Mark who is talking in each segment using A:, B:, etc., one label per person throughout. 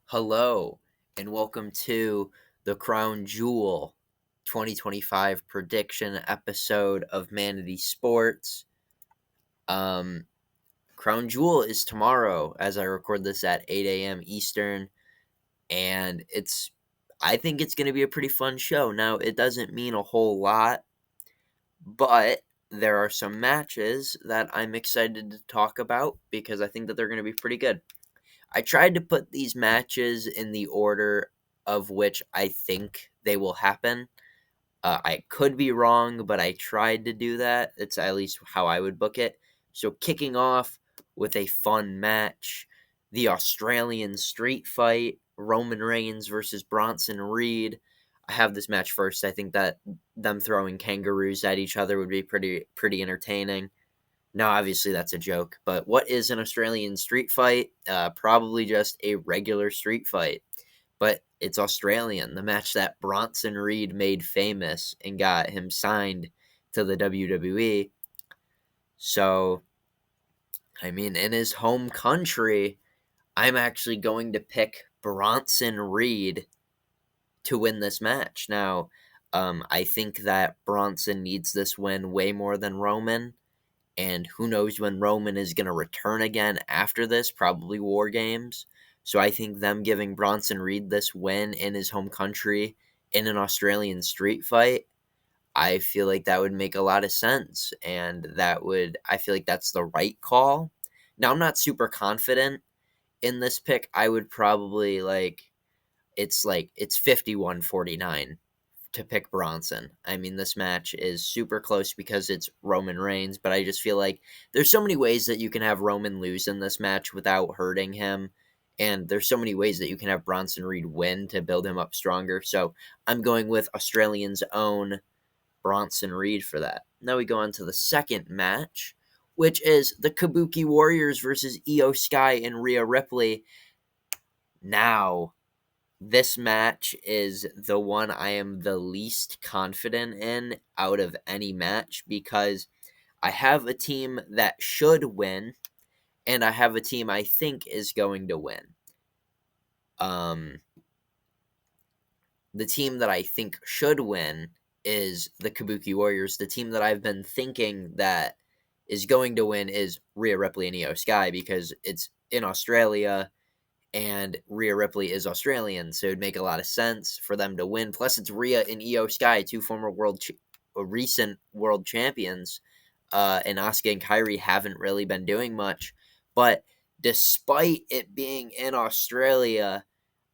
A: Hello, and welcome to the Crown Jewel 2025 prediction episode of Manatee Sports. Um, Crown Jewel is tomorrow as I record this at 8 a.m. Eastern, and I think it's going to be a pretty fun show. Now, it doesn't mean a whole lot, but there are some matches that I'm excited to talk about because I think that they're going to be pretty good. I tried to put these matches in the order of which I think they will happen. I could be wrong, but I tried to do that. It's at least how I would book it. So, kicking off with a fun match, the Australian street fight, Roman Reigns versus Bronson Reed. I have this match first. I think that them throwing kangaroos at each other would be pretty entertaining. Now, obviously, that's a joke, but what is an Australian street fight? Probably just a regular street fight, but it's Australian. The match that Bronson Reed made famous and got him signed to the WWE. So, I mean, in his home country, I'm actually going to pick Bronson Reed to win this match. Now, I think that Bronson needs this win way more than Roman. And who knows when Roman is going to return again after this, probably War Games. So I think them giving Bronson Reed this win in his home country in an Australian street fight, I feel like that would make a lot of sense. And I feel like that's the right call. Now, I'm not super confident in this pick. I would probably it's 51-49 to pick Bronson. I mean, this match is super close because it's Roman Reigns, but I just feel like there's so many ways that you can have Roman lose in this match without hurting him. And there's so many ways that you can have Bronson Reed win to build him up stronger. So I'm going with Australians' own Bronson Reed for that. Now we go on to the second match, which is the Kabuki Warriors versus Io Sky and Rhea Ripley. Now, this match is the one I am the least confident in out of any match because I have a team that should win and I have a team I think is going to win. Um, the team that I think should win is the Kabuki Warriors. The team that I've been thinking that is going to win is Rhea Ripley and Io Sky because it's in Australia and Rhea Ripley is Australian, so it'd make a lot of sense for them to win. Plus, it's Rhea and Io Sky, two former recent world champions, and Asuka and Kairi haven't really been doing much. But despite it being in Australia,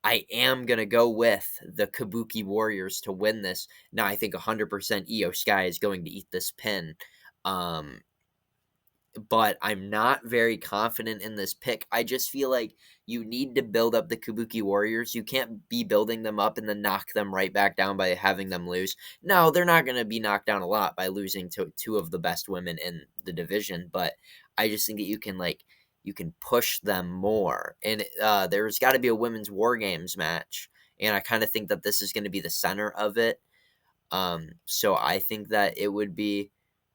A: I am going to go with the Kabuki Warriors to win this. Now, I think 100% Io Sky is going to eat this pin. Um, but I'm not very confident in this pick. I just feel like you need to build up the Kabuki Warriors. You can't be building them up and then knock them right back down by having them lose. No, they're not going to be knocked down a lot by losing to two of the best women in the division, but I just think that you can push them more. And there's got to be a women's War Games match, and I kind of think that this is going to be the center of it. So I think that it would be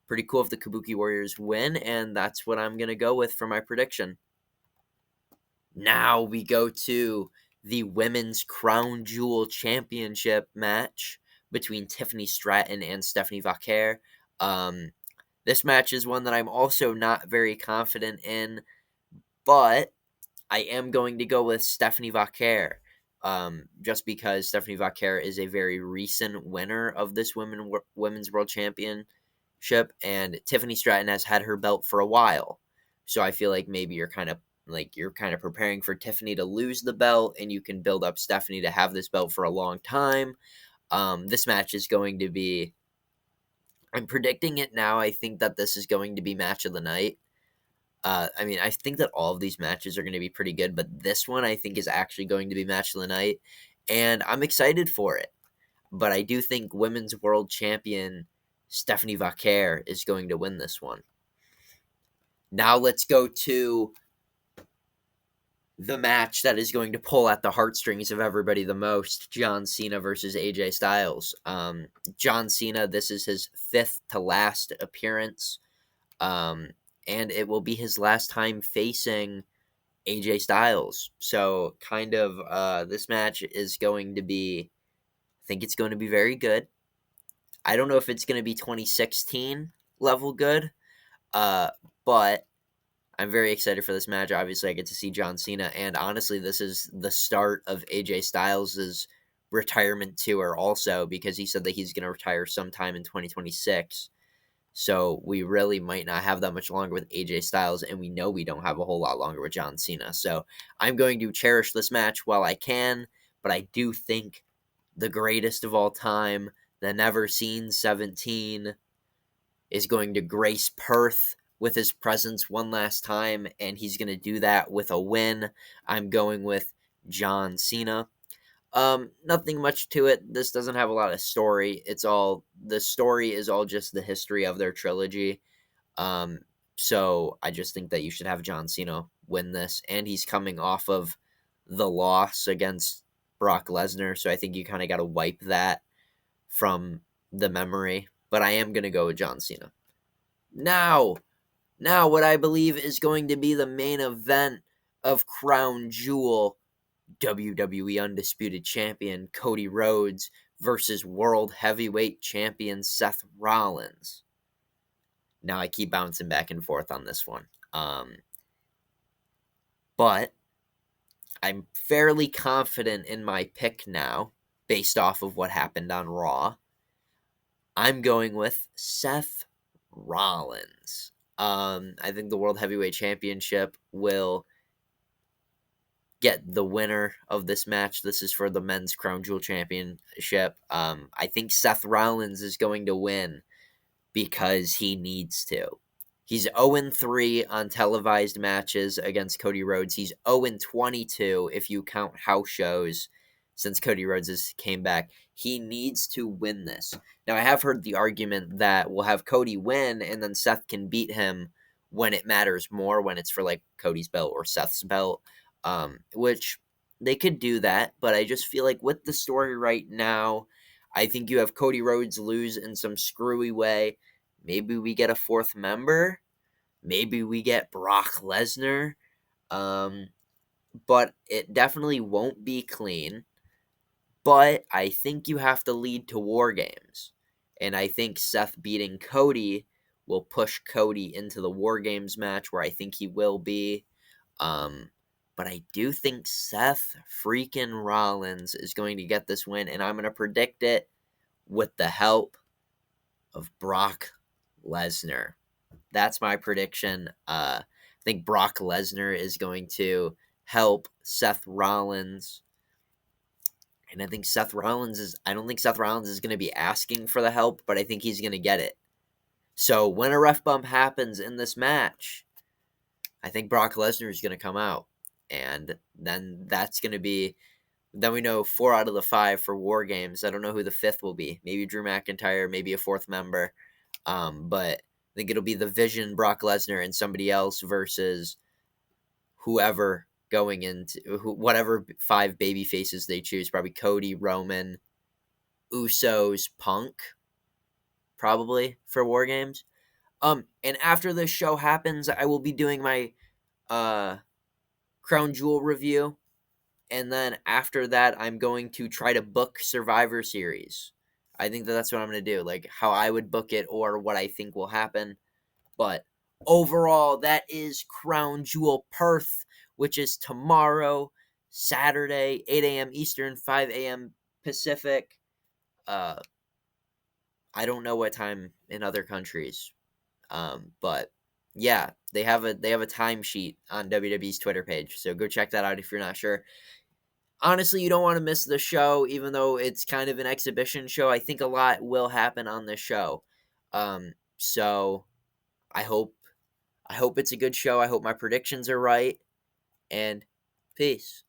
A: pretty cool if the Kabuki Warriors win, and that's what I'm going to go with for my prediction. Now we go to the Women's Crown Jewel Championship match between Tiffany Stratton and Stephanie Vaquer. This match is one that I'm also not very confident in, but I am going to go with Stephanie Vaquer. Just because Stephanie Vaquer is a very recent winner of this Women's World Championship, and Tiffany Stratton has had her belt for a while. So I feel like maybe you're kind of preparing for Tiffany to lose the belt, and you can build up Stephanie to have this belt for a long time. This match is going to be. I'm predicting it now. I think that this is going to be match of the night. I mean, I think that all of these matches are going to be pretty good, but this one I think is actually going to be match of the night, and I'm excited for it. But I do think Women's World Champion Stephanie Vaquer is going to win this one. Now let's go to the match that is going to pull at the heartstrings of everybody the most, John Cena versus AJ Styles. John Cena, this is his fifth to last appearance, and it will be his last time facing AJ Styles. So kind of this match is going to be, I think it's going to be very good. I don't know if it's going to be 2016 level good, but I'm very excited for this match. Obviously, I get to see John Cena, and honestly, this is the start of AJ Styles' retirement tour also, because he said that he's going to retire sometime in 2026. So we really might not have that much longer with AJ Styles, and we know we don't have a whole lot longer with John Cena. So I'm going to cherish this match while I can, but I do think the greatest of all time, the never seen 17, is going to grace Perth with his presence one last time, and he's going to do that with a win. I'm going with John Cena. Nothing much to it. This doesn't have a lot of story. The story is all just the history of their trilogy. Um, so I just think that you should have John Cena win this, and he's coming off of the loss against Brock Lesnar, so I think you kind of got to wipe that from the memory. But I am gonna go with John Cena. Now, what I believe is going to be the main event of Crown Jewel, WWE Undisputed Champion Cody Rhodes versus World Heavyweight Champion Seth Rollins. Now, I keep bouncing back and forth on this one. But I'm fairly confident in my pick now, based off of what happened on Raw. I'm going with Seth Rollins. I think the World Heavyweight Championship will get the winner of this match. This is for the Men's Crown Jewel Championship. I think Seth Rollins is going to win because he needs to. He's 0-3 on televised matches against Cody Rhodes. He's 0-22 if you count house shows since Cody Rhodes came back. He needs to win this. Now, I have heard the argument that we'll have Cody win and then Seth can beat him when it matters more, when it's for like Cody's belt or Seth's belt, which they could do that. But I just feel like with the story right now, I think you have Cody Rhodes lose in some screwy way. Maybe we get a fourth member. Maybe we get Brock Lesnar. But it definitely won't be clean. But I think you have to lead to War Games. And I think Seth beating Cody will push Cody into the War Games match where I think he will be. But I do think Seth freaking Rollins is going to get this win. And I'm going to predict it with the help of Brock Lesnar. That's my prediction. I think Brock Lesnar is going to help Seth Rollins. And I don't think Seth Rollins is going to be asking for the help, but I think he's going to get it. So when a ref bump happens in this match, I think Brock Lesnar is going to come out. And then that's going to be, then we know 4 out of the 5 for War Games. I don't know who the 5th will be. Maybe Drew McIntyre, maybe a 4th member. But I think it'll be the Vision, Brock Lesnar, and somebody else versus whoever going into whatever 5 baby faces they choose. Probably Cody, Roman, Usos, Punk, probably for War Games. And after this show happens, I will be doing my Crown Jewel review. And then after that, I'm going to try to book Survivor Series. I think that's what I'm going to do, like how I would book it or what I think will happen. But overall, that is Crown Jewel Perth, which is tomorrow, Saturday, 8 a.m. Eastern, 5 a.m. Pacific. I don't know what time in other countries, but yeah, they have a timesheet on WWE's Twitter page, so go check that out if you're not sure. Honestly, you don't want to miss the show, even though it's kind of an exhibition show. I think a lot will happen on this show. So I hope it's a good show. I hope my predictions are right. And peace.